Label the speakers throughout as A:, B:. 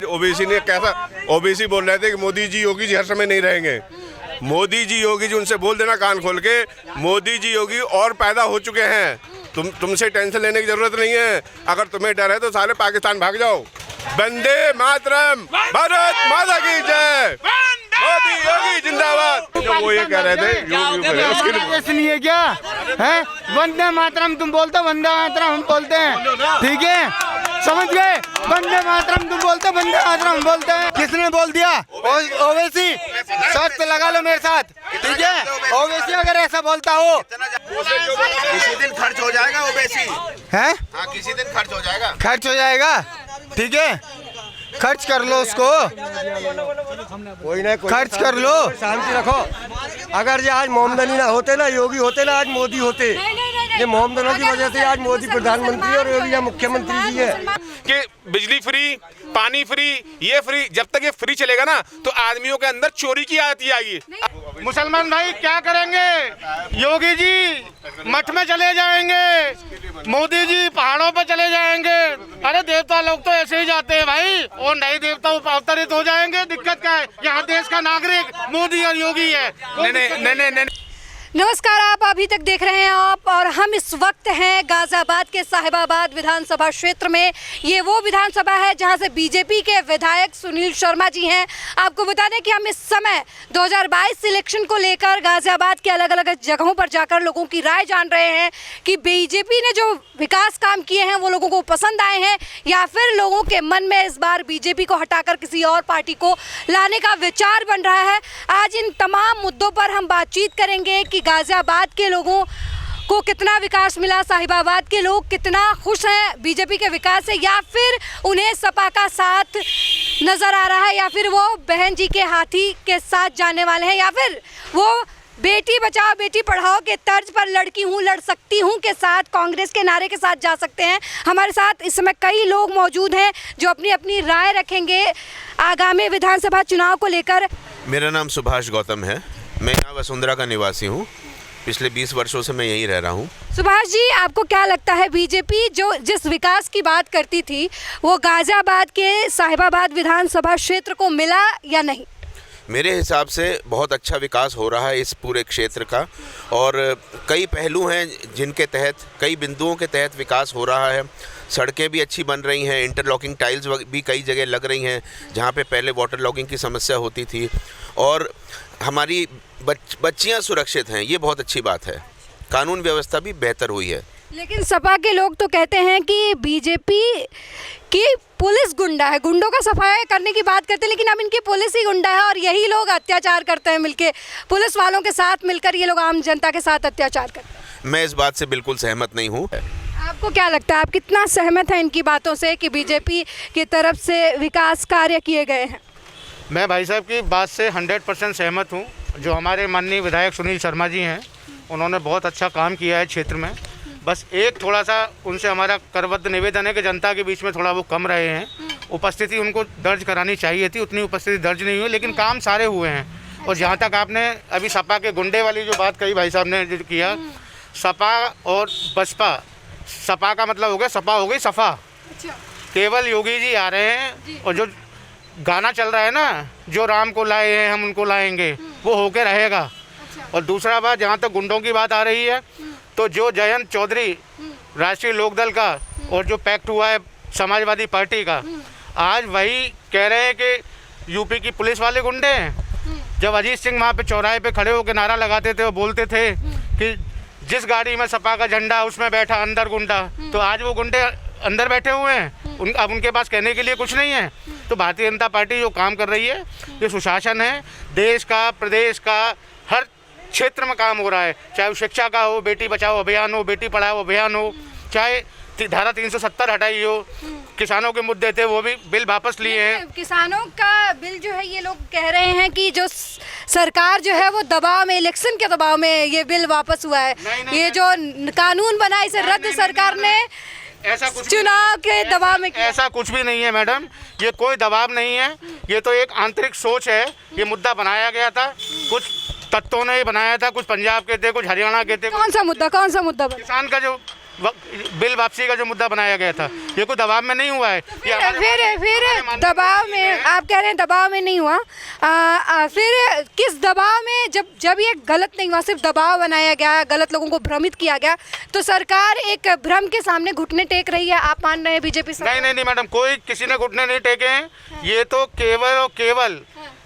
A: OBC ने कैसा, OBC बोल रहे थे कि मोदी जी योगी जी हर समय नहीं रहेंगे। मोदी जी योगी जी उनसे बोल देना कान खोल के, मोदी जी योगी और पैदा हो चुके हैं। तुमसे टेंशन लेने की जरूरत नहीं है। अगर तुम्हें डर है तो सारे पाकिस्तान भाग जाओ। वंदे मातरम, भारत माता की जय, मोदी योगी जिंदाबाद। तो वो ये कह रहे थे योगी
B: नहीं है क्या है? वंदे मातरम तुम बोलते, वंदे मातरम हम बोलते हैं, ठीक है, समझ गए? वंदे मातरम तुम बोलते, वंदे मातरम हम बोलते हैं। किसने बोल दिया? ओवैसी, शर्त लगा लो मेरे साथ, ठीक है? ओवैसी अगर ऐसा बोलता हो
C: किसी दिन खर्च हो जाएगा ओवैसी
B: है,
C: हाँ किसी दिन खर्च हो जाएगा,
B: खर्च हो जाएगा, ठीक है, खर्च कर लो उसको,
D: कोई ना
B: खर्च कर लो,
D: शांति रखो। अगर ये आज मोमदनी ना होते ना, योगी होते ना, आज मोदी होते। ये मोमदनों की वजह से आज मोदी प्रधानमंत्री और योगी यहाँ मुख्यमंत्री जी है।
E: कि बिजली फ्री, पानी फ्री, ये फ्री, जब तक ये फ्री चलेगा ना तो आदमियों के अंदर चोरी की आदत ही आएगी।
B: मुसलमान भाई क्या करेंगे? योगी जी मठ में चले जाएंगे, मोदी जी पहाड़ों पर चले जाएंगे। अरे देवता लोग तो ऐसे ही जाते हैं भाई, और नए देवता अवतरित हो जाएंगे। दिक्कत क्या है? यहाँ देश का नागरिक मोदी और योगी है। नहीं।
F: नमस्कार, आप अभी तक देख रहे हैं आप, और हम इस वक्त हैं गाजियाबाद के साहिबाबाद विधानसभा क्षेत्र में। ये वो विधानसभा है जहां से बीजेपी के विधायक सुनील शर्मा जी हैं। आपको बता दें कि हम इस समय 2022 इलेक्शन को लेकर गाजियाबाद के अलग अलग जगहों पर जाकर लोगों की राय जान रहे हैं कि बीजेपी ने जो विकास काम किए हैं वो लोगों को पसंद आए हैं, या फिर लोगों के मन में इस बार बीजेपी को हटाकर किसी और पार्टी को लाने का विचार बन रहा है। आज इन तमाम मुद्दों पर हम बातचीत करेंगे कि गाजियाबाद के लोगों को कितना विकास मिला, साहिबाबाद के लोग कितना खुश हैं बीजेपी के विकास से, या फिर उन्हें सपा का साथ नजर आ रहा है, या फिर वो बहन जी के हाथी के साथ जाने वाले हैं, या फिर वो बेटी बचाओ बेटी पढ़ाओ के तर्ज पर लड़की हूँ लड़ सकती हूँ के साथ कांग्रेस के नारे के साथ जा सकते हैं। हमारे साथ इस समय कई लोग मौजूद हैं जो अपनी अपनी राय रखेंगे आगामी विधानसभा चुनाव को लेकर।
C: मेरा नाम सुभाष गौतम है, मैं यहाँ वसुंधरा का निवासी हूँ। पिछले 20 वर्षों से मैं यहीं रह रहा हूँ।
F: सुभाष जी, आपको क्या लगता है बीजेपी जो जिस विकास की बात करती थी वो गाजियाबाद के साहिबाबाद विधानसभा क्षेत्र को मिला या नहीं?
C: मेरे हिसाब से बहुत अच्छा विकास हो रहा है इस पूरे क्षेत्र का, और कई पहलू हैं जिनके तहत, कई बिंदुओं के तहत विकास हो रहा है। सड़कें भी अच्छी बन रही हैं, इंटरलॉकिंग टाइल्स भी कई जगह लग रही हैं जहाँ पे पहले वाटर लॉगिंग की समस्या होती थी, और हमारी बच्चियाँ सुरक्षित हैं, ये बहुत अच्छी बात है। कानून व्यवस्था भी बेहतर हुई है।
F: लेकिन सपा के लोग तो कहते हैं कि बीजेपी की पुलिस गुंडा है, गुंडों का सफाया करने की बात करते हैं, लेकिन अब इनकी पुलिस ही गुंडा है और यही लोग अत्याचार करते हैं मिलके, पुलिस वालों के साथ मिलकर ये लोग आम जनता के साथ अत्याचार करते हैं।
C: मैं इस बात से बिल्कुल सहमत नहीं हूँ।
F: आपको क्या लगता है, आप कितना सहमत हैं इनकी बातों से कि बीजेपी की तरफ से विकास कार्य किए गए हैं?
B: मैं भाई साहब की बात से 100% सहमत हूँ। जो हमारे माननीय विधायक सुनील शर्मा जी हैं, उन्होंने बहुत अच्छा काम किया है क्षेत्र में। बस एक थोड़ा सा उनसे हमारा करबद्ध निवेदन है कि जनता के बीच में थोड़ा वो कम रहे हैं, उपस्थिति उनको दर्ज करानी चाहिए थी, उतनी उपस्थिति दर्ज नहीं हुई, लेकिन काम सारे हुए हैं। और जहाँ तक आपने अभी सपा के गुंडे वाली जो बात कही भाई साहब ने जो किया, सपा और बसपा, सपा का मतलब हो गया सपा हो गई सफा। केवल योगी जी आ रहे हैं, और जो गाना चल रहा है ना, जो राम को लाए हैं हम उनको लाएंगे, वो होके रहेगा। और दूसरा बात, जहाँ तक गुंडों की बात आ रही है, तो जो जयंत चौधरी राष्ट्रीय लोकदल का और जो पैक्ट हुआ है समाजवादी पार्टी का, आज वही कह रहे हैं कि यूपी की पुलिस वाले गुंडे हैं। जब अजीत सिंह वहाँ पे चौराहे पे खड़े होकर नारा लगाते थे, वो बोलते थे कि जिस गाड़ी में सपा का झंडा उसमें बैठा अंदर गुंडा, तो आज वो गुंडे अंदर बैठे हुए हैं, अब उनके पास कहने के लिए कुछ नहीं है। तो भारतीय जनता पार्टी जो काम कर रही है, ये सुशासन है, देश का, प्रदेश का, हर क्षेत्र में काम हो रहा है। चाहे वो शिक्षा का हो, बेटी बचाओ अभियान हो, बेटी पढ़ाओ अभियान हो, चाहे धारा 370 हटाई हो, किसानों के मुद्दे थे वो भी बिल वापस लिए हैं।
F: किसानों का बिल जो है, ये लोग कह रहे हैं कि जो सरकार जो है वो दबाव में, इलेक्शन के दबाव में ये बिल वापस हुआ है। ये जो कानून बना इसे रद्द सरकार ने
B: ऐसा कुछ
F: चुनाव के दबाव में किया।
B: ऐसा कुछ भी नहीं है मैडम, ये कोई दबाव नहीं है, ये तो एक आंतरिक सोच है। ये मुद्दा बनाया गया था, कुछ तत्वों ने बनाया था, कुछ पंजाब के थे, कुछ हरियाणा के थे।
F: कौन सा मुद्दा
B: किसान का जो बिल वापसी का जो मुद्दा बनाया गया था, ये कोई दबाव में नहीं हुआ है।
F: फिर दबाव में आप कह रहे हैं दबाव में नहीं हुआ, फिर किस दबाव में, जब ये गलत नहीं हुआ, सिर्फ दबाव बनाया गया, गलत लोगों को भ्रमित किया गया, तो सरकार एक भ्रम के सामने घुटने टेक रही है, आप मान रहे हैं बीजेपी सरकार?
B: नहीं मैडम, कोई किसी ने घुटने नहीं टेके हैं। ये तो केवल और केवल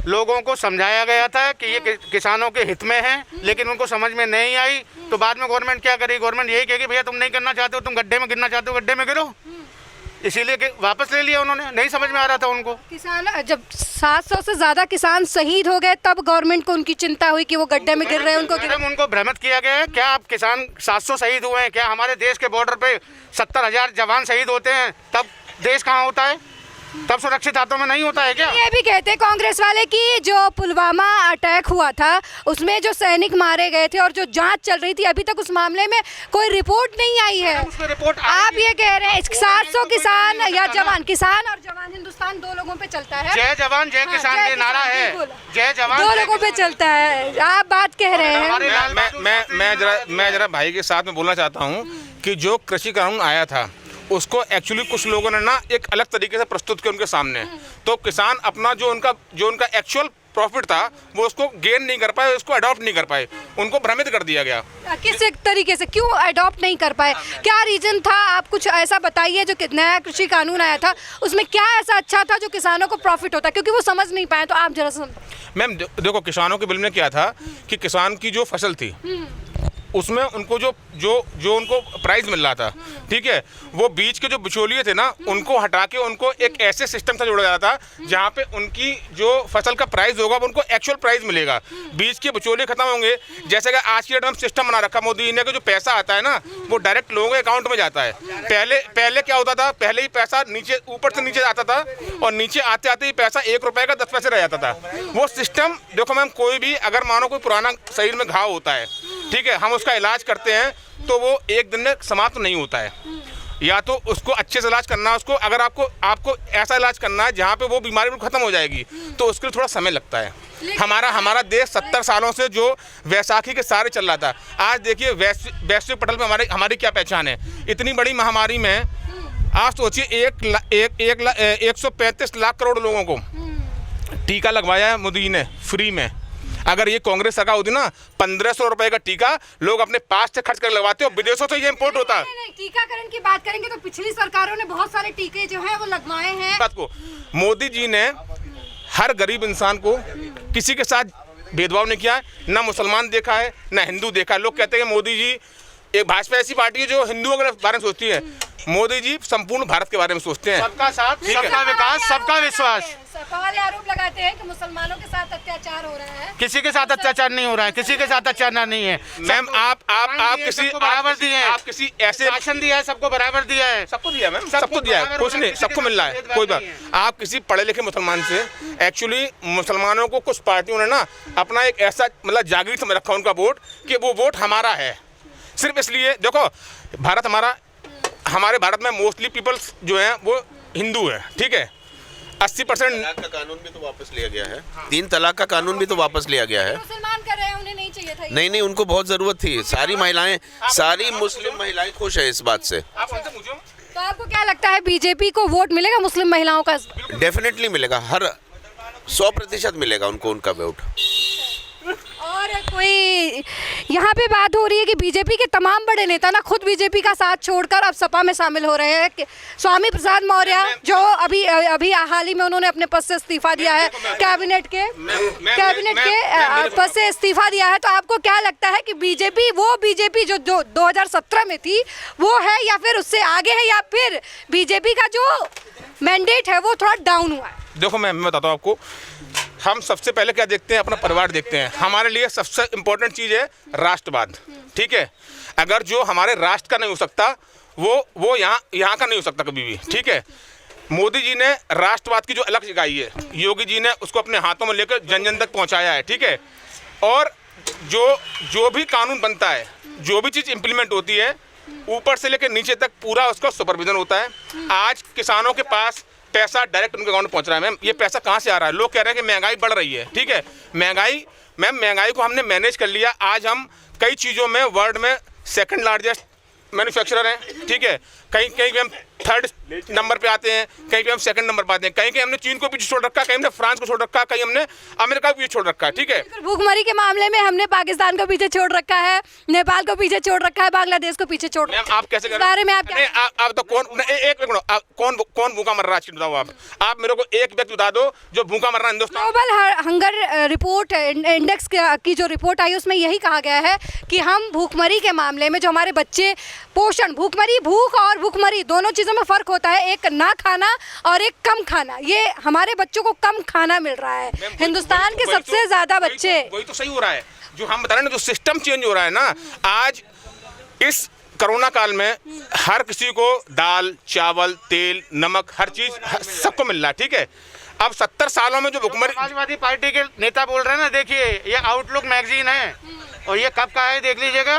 B: लोगों को समझाया गया था कि ये किसानों के हित में है, लेकिन उनको समझ में नहीं आई। तो बाद में गवर्नमेंट क्या करेगी? गवर्नमेंट यही कहेगी भैया तुम नहीं करना चाहते हो, तुम गड्ढे में गिरना चाहते हो, गड्ढे में गिरो। इसीलिए वापस ले लिया उन्होंने, नहीं समझ में आ रहा था उनको।
F: किसान जब 700 से ज़्यादा किसान शहीद हो गए, तब गवर्नमेंट को उनकी चिंता हुई कि वो गड्ढे में गिर रहे हैं,
B: उनको भ्रमित किया गया है। क्या आप किसान 700 शहीद हुए हैं? क्या हमारे देश के बॉर्डर पे 70,000 जवान शहीद होते हैं, तब देश कहाँ होता है? तब सुरक्षित हाथों में नहीं होता है क्या?
F: ये भी कहते हैं कांग्रेस वाले कि जो पुलवामा अटैक हुआ था उसमें जो सैनिक मारे गए थे और जो जांच चल रही थी, अभी तक उस मामले में कोई रिपोर्ट नहीं आई है।
B: रिपोर्ट
F: आप ये कह रहे हैं 700 किसान या जवान, किसान और जवान हिंदुस्तान दो लोगों पे चलता है।
B: जय जवान जय किसान ये नारा है, जय जवान
F: दो लोगों पे चलता है, आप बात कह रहे हैं।
E: मैं जरा भाई के साथ में बोलना चाहता हूँ कि जो कृषि कानून आया था उसको एक्चुअली कुछ लोगों ने ना एक अलग तरीके से प्रस्तुत किया उनके सामने, तो किसान अपना जो उनका एक्चुअल प्रॉफिट था वो उसको गेन नहीं कर पाए, उसको अडॉप्ट नहीं कर पाए, उनको भ्रमित कर दिया गया।
F: किस तरीके से, क्यों अडॉप्ट नहीं कर पाए, क्या रीजन था? आप कुछ ऐसा बताइए। जो नया कृषि कानून आया था उसमें क्या ऐसा अच्छा था जो किसानों को प्रॉफिट होता, क्योंकि वो समझ नहीं पाए, तो आप जरा
E: मैम देखो, किसानों के बिल में क्या था कि किसान की जो फसल थी उसमें उनको जो उनको प्राइस मिल रहा था, ठीक है, वो बीच के जो बिचौलिए थे ना उनको हटा के उनको एक ऐसे सिस्टम से जोड़ा जा रहा था जहाँ पे उनकी जो फसल का प्राइस होगा वो उनको एक्चुअल प्राइस मिलेगा, बीच के बिचौलिए खत्म होंगे। जैसे कि आज की डेट में सिस्टम बना रखा मोदी जी ने कि जो पैसा आता है ना वो डायरेक्ट लोगों के अकाउंट में जाता है। पहले क्या होता था, पहले ही पैसा नीचे ऊपर से नीचे आता था और नीचे आते आते ही पैसा 1 रुपये का 10 पैसे रह जाता था। वो सिस्टम देखो मैम, कोई भी अगर मानो कोई पुराना शरीर में घाव होता है, ठीक है, हम उसका इलाज करते हैं तो वो एक दिन में समाप्त नहीं होता है। या तो उसको अच्छे से इलाज करना है, उसको अगर आपको ऐसा इलाज करना है जहाँ पे वो बीमारी बिल्कुल खत्म हो जाएगी, तो उसके लिए थोड़ा समय लगता है। हमारा देश 70 सालों से जो वैसाखी के सहारे चल रहा था, आज देखिए वैश्विक पटल पे हमारी क्या पहचान है। इतनी बड़ी महामारी में आप सोचिए 135 लाख करोड़ लोगों को टीका लगवाया है मोदी जी ने फ्री में। अगर ये कांग्रेस सरकार होती ना, 1500 रुपए का टीका लोग अपने पास से खर्च कर लगवाते हो, विदेशों से ये इम्पोर्ट होता है।
F: नहीं, टीकाकरण की बात करेंगे तो पिछली सरकारों ने बहुत सारे टीके जो है वो लगवाए हैं।
E: बात को मोदी जी ने हर गरीब इंसान को किसी के साथ भेदभाव नहीं किया है, ना मुसलमान देखा है ना हिंदू देखा है। लोग कहते हैं मोदी जी, एक भाजपा ऐसी पार्टी है जो हिंदुओं के बारे में सोचती है, मोदी जी संपूर्ण भारत के बारे में सोचते हैं।
B: सबका साथ, सबका विकास, सबका विश्वास।
F: सवाल आरोप लगाते हैं कि मुसलमानों के साथ अत्याचार हो रहा है।
B: किसी के साथ अत्याचार नहीं हो रहा है, किसी के साथ अत्याचार नहीं है।
E: मैम आप किसी
B: बराबर दिए हैं,
E: आप किसी ऐसे
B: राशन दिया है, सबको बराबर दिया है,
E: सबको दिया मैम, सबको दिया है, कुछ नहीं, सबको मिल रहा है, कोई बात। आप किसी पढ़े लिखे मुसलमान से, एक्चुअली मुसलमानों को कुछ पार्टियों ने ना अपना एक ऐसा मतलब जागीर समझ रखा उनका वोट कि वो वोट हमारा है, सिर्फ इसलिए। देखो भारत हमारे भारत में मोस्टली पीपल्स जो हैं वो हिंदू है, ठीक है। 80%
C: का कानून भी तो वापस लिया गया है, 3 तलाक का कानून भी तो वापस लिया गया है।
F: मुसलमान कर रहे हैं, उन्हें नहीं चाहिए था।
C: नहीं, उनको बहुत जरूरत थी। सारी मुस्लिम महिलाएं खुश है इस बात से।
F: तो आपको क्या लगता है बीजेपी को वोट मिलेगा मुस्लिम महिलाओं का?
C: डेफिनेटली मिलेगा, हर 100% मिलेगा उनको उनका वोट।
F: और कोई यहाँ पे बात हो रही है कि बीजेपी के तमाम बड़े नेता ना खुद बीजेपी का साथ छोड़कर अब सपा में शामिल हो रहे हैं। स्वामी प्रसाद मौर्य जो अभी हाल ही में उन्होंने अपने पद से इस्तीफा दिया है, कैबिनेट के पद से इस्तीफा दिया है, तो आपको क्या लगता है कि बीजेपी जो 2017 में थी वो है या फिर उससे आगे है, या फिर बीजेपी का जो मैंडेट है वो थोड़ा डाउन हुआ है?
E: देखो मैं बताता हूँ आपको, हम सबसे पहले क्या देखते हैं, अपना परिवार देखते हैं। हमारे लिए सबसे इम्पोर्टेंट चीज़ है राष्ट्रवाद, ठीक है। अगर जो हमारे राष्ट्र का नहीं हो सकता वो यहाँ का नहीं हो सकता कभी भी, ठीक है। मोदी जी ने राष्ट्रवाद की जो अलग जगाई है, योगी जी ने उसको अपने हाथों में लेकर जन जन तक पहुँचाया है, ठीक है। और जो भी कानून बनता है, जो भी चीज़ इम्प्लीमेंट होती है, ऊपर से लेकर नीचे तक पूरा उसका सुपरविजन होता है। आज किसानों के पास पैसा डायरेक्ट उनके अकाउंट में पहुंच रहा है। मैम ये पैसा कहाँ से आ रहा है? लोग कह रहे हैं कि महंगाई बढ़ रही है, ठीक है। महंगाई को हमने मैनेज कर लिया। आज हम कई चीज़ों में वर्ल्ड में सेकंड लार्जेस्ट मैन्युफैक्चरर हैं, ठीक है, कहीं कहीं पे हम थर्ड नंबर पे आते हैं, कहीं पे हम सेकंड नंबर पे आते हैं, कहीं कहीं हमने चीन को पीछे छोड़ रखा, कहीं हमने फ्रांस को छोड़ रखा, कहीं हमने अमेरिका को पीछे छोड़ रखा है, ठीक है।
F: भूखमरी के मामले में हमने पाकिस्तान को पीछे छोड़ रखा है, नेपाल को पीछे छोड़ रखा है, बांग्लादेश को पीछे छोड़ रखा है।
E: आप कैसे
F: इस बारे में आप क्या
E: आप तो एक मिनट, कौन भूखा मर रहा है बताओ आप मेरे को एक व्यक्ति बता दो जो भूखा मर रहा है Hindustan.
F: Global hunger report index की जो रिपोर्ट आई उसमें यही कहा गया है कि हम भूखमरी के मामले में जो हमारे बच्चे पोषण, भूखमरी, भूख और भूखमरी दोनों चीज़ों में फ़र्क होता है, एक ना खाना और एक कम खाना। ये हमारे बच्चों को कम खाना मिल रहा है, हिंदुस्तान के सबसे ज़्यादा बच्चे।
E: वही तो सही हो रहा है जो हम बता रहे हैं ना, जो सिस्टम चेंज हो रहा है ना। आज इस कोरोना काल में हर किसी को दाल, चावल, तेल, नमक, हर चीज़ सबको मिल रहा है, ठीक है। अब 70 सालों में जो भूखमरी,
B: समाजवादी पार्टी के नेता बोल रहे हैं ना, देखिए ये आउटलुक मैगजीन है और ये कब का है देख लीजिएगा,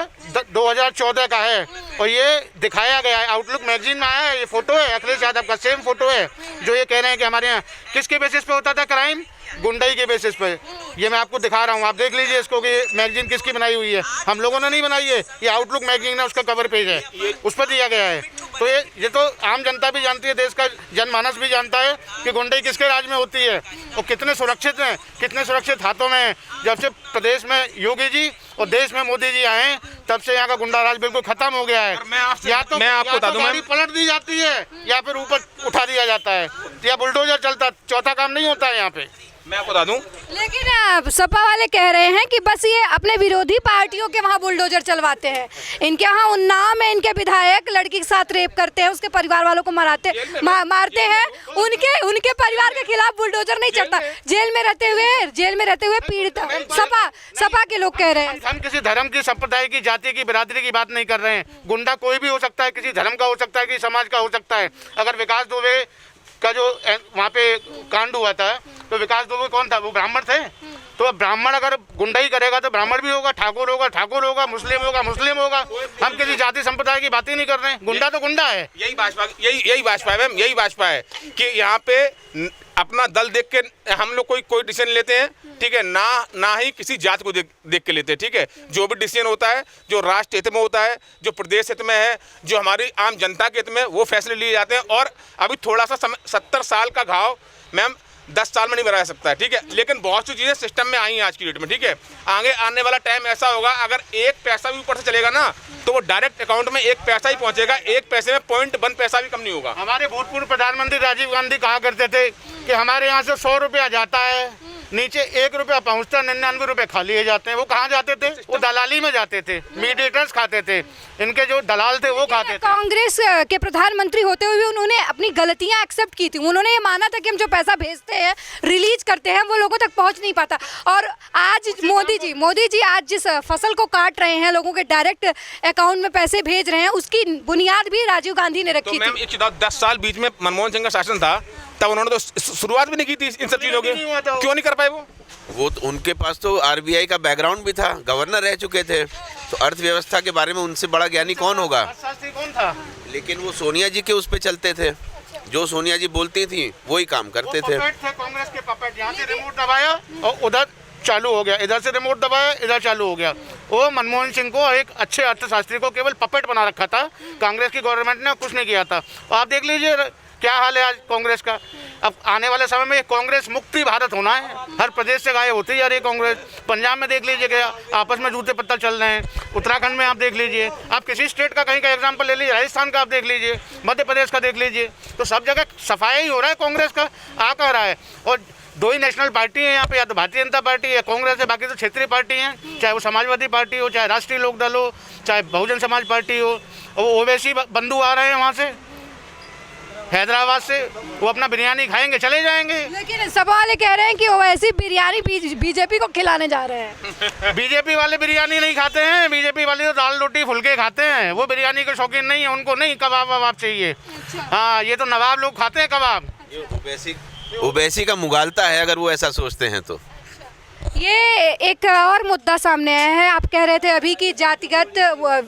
B: 2014 का है और ये दिखाया गया है, आउटलुक मैगजीन में आया है, ये फोटो है अखिलेश यादव का, सेम फोटो है जो ये कह रहे हैं कि हमारे यहाँ किसके बेसिस पे होता था क्राइम, गुंडाई के बेसिस पे। ये मैं आपको दिखा रहा हूँ, आप देख लीजिए इसको कि मैगजीन किसकी बनाई हुई है, हम लोगों ने नहीं बनाई है, ये आउटलुक मैगजीन है, उसका कवर पेज है, उस पर दिया गया है। तो ये तो आम जनता भी जानती है, देश का जनमानस भी जानता है कि गुंडाई किसके राज में होती है और कितने सुरक्षित हैं, कितने सुरक्षित हाथों में हैं। जब से प्रदेश में योगी जी और देश में मोदी जी आए तब से यहाँ का गुंडा राज बिल्कुल खत्म हो गया है। या तो गाड़ी पलट दी जाती है या फिर ऊपर उठा दिया जाता है या बुलडोजर चलता, चौथा काम नहीं होता है यहाँ पे।
E: मैं आपको बता दूं,
F: लेकिन सपा वाले कह रहे हैं कि बस ये अपने विरोधी पार्टियों के वहाँ बुलडोजर चलवाते हैं। इनके यहाँ उन्नाव में इनके विधायक लड़की के साथ रेप करते हैं, उसके परिवार वालों को मारते हैं, उनके परिवार के खिलाफ बुलडोजर नहीं चलता। जेल में रहते हुए पीड़ित सपा के लोग कह रहे हैं।
B: हम किसी धर्म की, संप्रदाय की, जाति की, बिरादरी की बात नहीं कर रहे हैं। गुंडा कोई भी हो सकता है, किसी धर्म का हो सकता है, किसी समाज का हो सकता है। अगर विकास दुबे का जो वहाँ पे कांड हुआ था तो विकास दुबे कौन था, वो ब्राह्मण थे। तो अब ब्राह्मण अगर गुंडाई करेगा तो ब्राह्मण भी होगा, ठाकुर होगा, मुस्लिम होगा। हम किसी जाति संप्रदाय की बात ही नहीं कर रहे हैं। गुंडा तो गुंडा है।
E: यही भाजपा है मैम, यही भाजपा है कि यहाँ पे अपना दल देख के हम लोग कोई डिसीजन लेते हैं, ठीक है, ना ही किसी जात को देख के लेते हैं, ठीक है। जो भी डिसीजन होता है, जो राष्ट्र हित में होता है, जो प्रदेश हित में है, जो हमारी आम जनता के हित में, वो फैसले लिए जाते हैं। और अभी थोड़ा सा 70 साल का घाव मैम 10 साल में नहीं बना सकता है, ठीक है। लेकिन बहुत सी चीज़ें सिस्टम में आई हैं आज की डेट में, ठीक है। आगे आने वाला टाइम ऐसा होगा, अगर एक पैसा भी ऊपर से चलेगा ना तो वो डायरेक्ट अकाउंट में एक पैसा ही पहुंचेगा, एक पैसे में 0.1 पैसा भी कम नहीं होगा।
B: हमारे भूतपूर्व प्रधानमंत्री राजीव गांधी कहा करते थे कि हमारे यहाँ से 100 रुपया जाता है, नीचे 1 रुपया पहुँचता, 99 रुपये खा लिए जाते हैं। वो कहाँ जाते थे? वो दलाली में जाते थे, मीडिएटर्स खाते थे, इनके जो दलाल थे वो खाते थे।
F: कांग्रेस के प्रधानमंत्री होते हुए उन्होंने अपनी गलतियां एक्सेप्ट की थी। उन्होंने ये माना था कि हम जो पैसा भेजते हैं, रिलीज करते हैं, वो लोगों तक पहुंच नहीं पाता। और आज मोदी जी आज जिस फसल को काट रहे हैं, लोगों के डायरेक्ट अकाउंट में पैसे भेज रहे हैं, उसकी बुनियाद भी राजीव गांधी ने रखी थी।
E: 10 साल बीच में मनमोहन सिंह का शासन था, तब उन्होंने तो शुरुआत भी नहीं की थी इन सब चीज़ों की। क्यों नहीं कर पाए वो
C: तो उनके पास तो आरबीआई का बैकग्राउंड भी था, गवर्नर रह चुके थे, तो अर्थव्यवस्था के बारे में उनसे बड़ा ज्ञानी कौन होगा।
B: अर्थशास्त्री कौन था?
C: लेकिन वो सोनिया जी के उस पे चलते थे, जो सोनिया जी बोलती थी वही काम करते थे।
B: कांग्रेस के पपेट, यहाँ से रिमोट दबाया और उधर चालू हो गया, इधर से रिमोट दबाया, इधर चालू हो गया। वो मनमोहन सिंह को, एक अच्छे अर्थशास्त्री को, केवल पपेट बना रखा था। कांग्रेस की गवर्नमेंट ने कुछ नहीं किया था। और आप देख लीजिए क्या हाल है आज कांग्रेस का। अब आने वाले समय में कांग्रेस मुक्ति भारत होना है, हर प्रदेश से गायब होती जा रही है कांग्रेस। पंजाब में देख लीजिए क्या आपस में जूते पत्थर चल रहे हैं, उत्तराखंड में आप देख लीजिए, आप किसी स्टेट का कहीं का एग्जाम्पल ले लीजिए, राजस्थान का आप देख लीजिए, मध्य प्रदेश का देख लीजिए, तो सब जगह सफाया ही हो रहा है कांग्रेस का, आ कह रहा है। और 2 ही नेशनल पार्टी है यहाँ पे, या तो भारतीय जनता पार्टी या कांग्रेस है, बाकी तो क्षेत्रीय पार्टी हैं, चाहे वो समाजवादी पार्टी हो, चाहे राष्ट्रीय लोकदल हो, चाहे बहुजन समाज पार्टी हो। और वो ओवैसी बंधु आ रहे हैं वहाँ से, हैदराबाद से, वो अपना बिरयानी खाएंगे चले जाएंगे।
F: लेकिन सब वाले कह रहे हैं कि ओवैसी बिरयानी बीजेपी को खिलाने जा रहे हैं।
B: बीजेपी वाले बिरयानी नहीं खाते हैं, बीजेपी वाले तो दाल रोटी फुलके खाते हैं, वो बिरयानी के शौकीन नहीं है, उनको नहीं कबाब वबाब चाहिए। हाँ, ये तो नवाब लोग खाते हैं कबाब।
C: ओवैसी का मुगालता है अगर वो ऐसा सोचते हैं तो।
F: ये एक और मुद्दा सामने आया है। आप कह रहे थे अभी कि जातिगत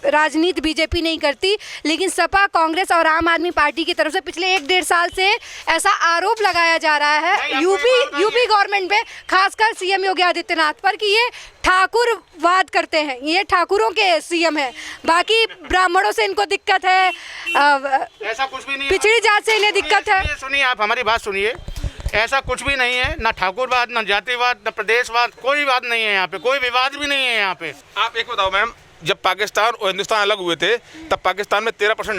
F: राजनीति बीजेपी नहीं करती, लेकिन सपा, कांग्रेस और आम आदमी पार्टी की तरफ से पिछले 1-1.5 साल से ऐसा आरोप लगाया जा रहा है यूपी गवर्नमेंट पे, खासकर सीएम योगी आदित्यनाथ पर, कि ये ठाकुरवाद करते हैं, ये ठाकुरों के सीएम है, बाकी ब्राह्मणों से इनको दिक्कत है,
B: ऐसा कुछ भी नहीं,
F: पिछड़ी जात से इन्हें दिक्कत है।
B: सुनिए, आप हमारी बात सुनिए, ऐसा कुछ भी नहीं है, ना ठाकुरवाद, ना जातिवाद, ना प्रदेशवाद, कोई बात नहीं है यहाँ पे, कोई विवाद भी नहीं है यहाँ पे।
E: आप एक बताओ मैम, जब पाकिस्तान और हिंदुस्तान अलग हुए थे तब पाकिस्तान में 13%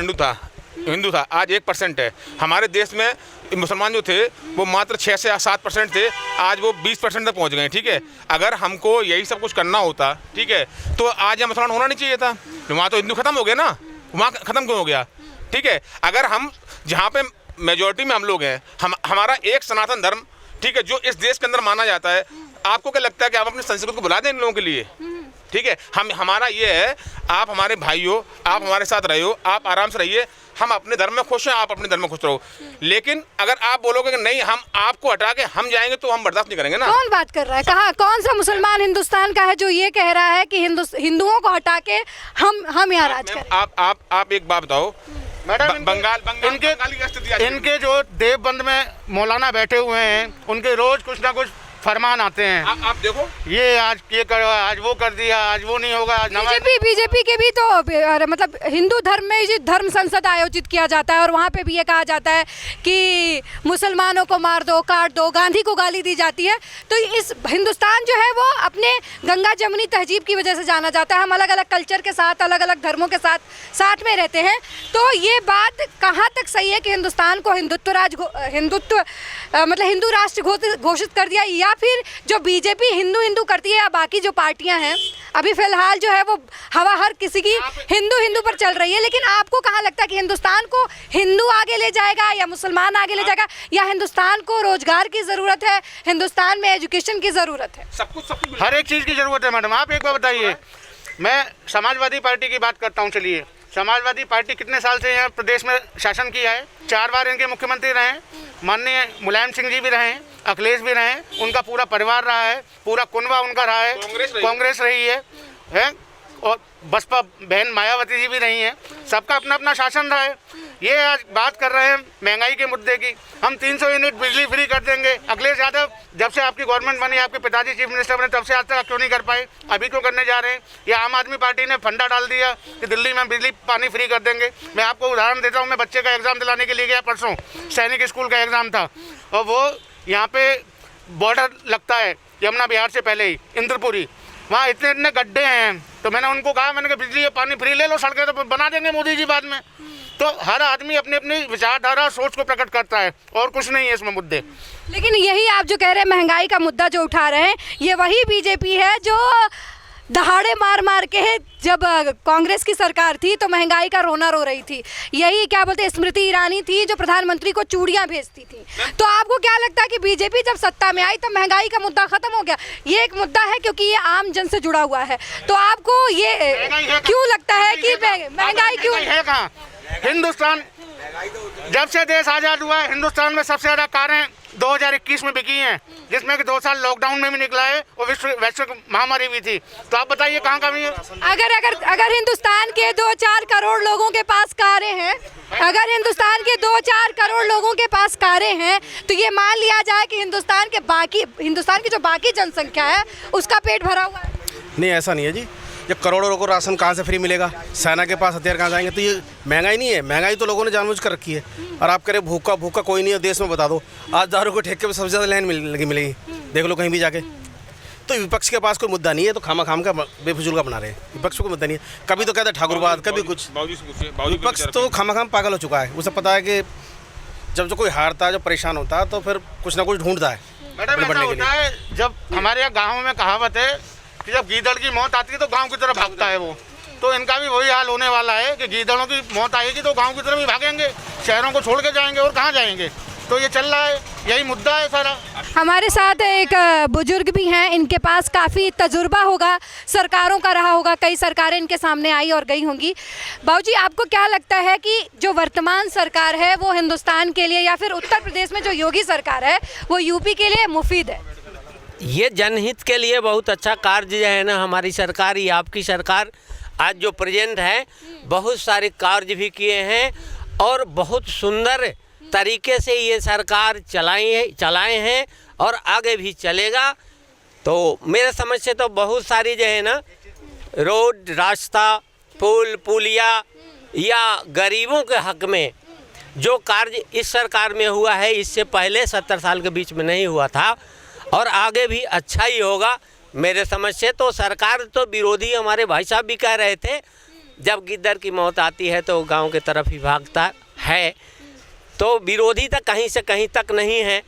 E: हिंदू था, आज 1% है। हमारे देश में मुसलमान जो थे वो मात्र 6 से 7% थे, आज वो 20% तक पहुँच गए। ठीक है, अगर हमको यही सब कुछ करना होता, ठीक है, तो आज यहाँ मुसलमान होना नहीं चाहिए था। वहाँ तो हिंदू खत्म हो गया ना, वहाँ खत्म क्यों हो गया? ठीक है, अगर हम जहाँ पे मेजॉरिटी में हम लोग हैं, हमारा एक सनातन धर्म, ठीक है, जो इस देश के अंदर माना जाता है, आपको क्या लगता है कि आप अपनी संस्कृति को बुला दें इन लोगों के लिए? ठीक है, हमारा ये है, आप हमारे भाई हो, आप हमारे साथ रहे हो, आप आराम से रहिए, हम अपने धर्म में खुश हैं, आप अपने धर्म में खुश रहो। लेकिन अगर आप बोलोगे कि नहीं हम आपको हटा के हम जाएंगे, तो हम बर्दाश्त नहीं करेंगे ना।
F: कौन बात कर रहा है? कहाँ, कौन सा मुसलमान हिंदुस्तान का है जो ये कह रहा है कि हिंदुओं को हटा के हम यहाँ राज करें?
E: आप एक बात बताओ
B: मैडम,
E: बंगाल
B: इनके जो देवबंद में मौलाना बैठे हुए हैं, उनके रोज कुछ ना कुछ फरमान आते हैं।
E: आप देखो,
B: ये आज ये कर, आज वो कर दिया, आज वो नहीं होगा।
F: बीजेपी के भी तो मतलब हिंदू धर्म में जो धर्म संसद आयोजित किया जाता है और वहाँ पे भी ये कहा जाता है कि मुसलमानों को मार दो, काट दो, गांधी को गाली दी जाती है। तो इस हिंदुस्तान जो है वो अपने गंगा जमुनी तहजीब की वजह से जाना जाता है। हम अलग अलग कल्चर के साथ, अलग अलग धर्मों के साथ में रहते हैं। तो ये बात कहाँ तक सही है कि हिंदुस्तान को हिंदुत्व मतलब हिंदू राष्ट्र घोषित कर दिया, या फिर जो बीजेपी हिंदू करती है या बाकी जो पार्टियां हैं, अभी फिलहाल जो है वो हवा हर किसी की हिंदू पर चल रही है। लेकिन आपको कहाँ लगता है कि हिंदुस्तान को हिंदू आगे ले जाएगा या मुसलमान आगे ले जाएगा, या हिंदुस्तान को रोजगार की जरूरत है, हिंदुस्तान में एजुकेशन की जरूरत है?
E: सब कुछ
B: हर एक चीज़ की जरूरत है मैडम। आप एक बार बताइए, मैं समाजवादी पार्टी की बात करता हूँ। चलिए, समाजवादी पार्टी कितने साल से यहाँ प्रदेश में शासन किया है? 4 बार इनके मुख्यमंत्री रहे हैं, माननीय मुलायम सिंह जी भी रहे हैं, अखिलेश भी रहे हैं, उनका पूरा परिवार रहा है, पूरा कुनबा उनका रहा है, कांग्रेस रही है, और बसपा बहन मायावती जी भी रही हैं। सबका अपना अपना शासन रहा है। ये आज बात कर रहे हैं महंगाई के मुद्दे की, हम 300 यूनिट बिजली फ्री कर देंगे। अखिलेश यादव जब से आपकी गवर्नमेंट बनी, आपके पिताजी चीफ मिनिस्टर बने, तब से आज तक क्यों नहीं कर पाए? अभी क्यों करने जा रहे हैं? या आम आदमी पार्टी ने फंडा डाल दिया कि दिल्ली में बिजली पानी फ्री कर देंगे। मैं आपको उदाहरण देता हूँ, मैं बच्चे का एग्ज़ाम दिलाने के लिए गया परसों, सैनिक स्कूल का एग्ज़ाम था, और वो यहाँ पे बॉर्डर लगता है यमुना बिहार से पहले ही, इंद्रपुरी, वहाँ इतने गड्ढे हैं। तो मैंने उनको कहा, मैंने कहा बिजली पानी फ्री ले लो, सड़कें तो बना देंगे मोदी जी बाद में। तो हर आदमी अपनी अपनी विचारधारा, सोच को प्रकट करता है, और कुछ नहीं है इसमें मुद्दे।
F: लेकिन यही आप जो कह रहे हैं, महंगाई का मुद्दा जो उठा रहे हैं, ये वही बीजेपी है जो दहाड़े मार के जब कांग्रेस की सरकार थी तो महंगाई का रोना रो रही थी। यही क्या बोलते हैं, स्मृति ईरानी थी जो प्रधानमंत्री को चूड़ियां भेजती थी। तो आपको क्या लगता है कि बीजेपी जब सत्ता में आई तब महंगाई का मुद्दा खत्म हो गया? ये एक मुद्दा है क्योंकि ये आम जन से जुड़ा हुआ है। तो आपको ये क्यों लगता है कि महंगाई क्यों
B: है? कहाँ हिंदुस्तान, जब से देश आज़ाद हुआ है, हिंदुस्तान में सबसे ज़्यादा कारें 2021 में बिकी हैं, जिसमें कि 2 साल लॉकडाउन में भी निकला है और वैश्विक महामारी भी थी। तो आप बताइए कहाँ कमी है?
F: अगर हिंदुस्तान के 2-4 करोड़ लोगों के पास कारें हैं, अगर हिंदुस्तान के 2-4 करोड़ लोगों के पास कारें हैं, तो ये मान लिया जाए कि हिंदुस्तान की जो बाकी जनसंख्या है उसका पेट भरा हुआ है।
G: नहीं, ऐसा नहीं है जी। ये करोड़ों को राशन कहाँ से फ्री मिलेगा? सेना के पास हथियार कहाँ जाएंगे? तो ये महंगाई नहीं है, महंगाई तो लोगों ने जानबूझ कर रखी है। और आप कह रहे भूखा कोई नहीं है देश में, बता दो। आज दारू को ठेके पे सबसे ज़्यादा लाइन मिलेगी, देख लो कहीं भी जाके। तो विपक्ष के पास कोई मुद्दा नहीं है, तो खाम का बेफजूल का बना रहे हैं। विपक्ष को कोई मुद्दा नहीं है, कभी तो कहते हैं ठाकुरवाद, कभी कुछ। विपक्ष तो खाम पागल हो चुका है। उसे पता है कि जब जो कोई हारता है, जब परेशान होता है, तो फिर कुछ ना कुछ ढूंढता है।
B: मैडम, ऐसा होता है, जब हमारे यहाँ गाँव में कहावत है कि जब गीदड़ की मौत आती है तो गांव की तरफ भागता है वो, तो इनका भी वही हाल होने वाला है कि गीदड़ों की मौत आएगी तो गांव की तरफ ही भागेंगे, शहरों को छोड़ के जाएंगे, और कहाँ जाएंगे? तो ये चल रहा है, यही मुद्दा है सारा।
F: हमारे साथ एक बुजुर्ग भी हैं, इनके पास काफ़ी तजुर्बा होगा, सरकारों का रहा होगा, कई सरकारें इनके सामने आई और गई होंगी। बाबूजी, आपको क्या लगता है कि जो वर्तमान सरकार है वो हिंदुस्तान के लिए, या फिर उत्तर प्रदेश में जो योगी सरकार है वो यूपी के लिए मुफीद है?
H: ये जनहित के लिए बहुत अच्छा कार्य जो है ना, हमारी सरकार या आपकी सरकार आज जो प्रेजेंट है, बहुत सारे कार्य भी किए हैं और बहुत सुंदर तरीके से ये सरकार चलाए हैं और आगे भी चलेगा। तो मेरे समझ से तो बहुत सारी जो है ना, रोड, रास्ता, पुल, पुलिया या गरीबों के हक में जो कार्य इस सरकार में हुआ है, इससे पहले 70 साल के बीच में नहीं हुआ था और आगे भी अच्छा ही होगा मेरे समझ से। तो सरकार तो विरोधी, हमारे भाई साहब भी कह रहे थे, जब गिद्दर की मौत आती है तो गांव की तरफ ही भागता है, तो विरोधी तक कहीं से कहीं तक नहीं है।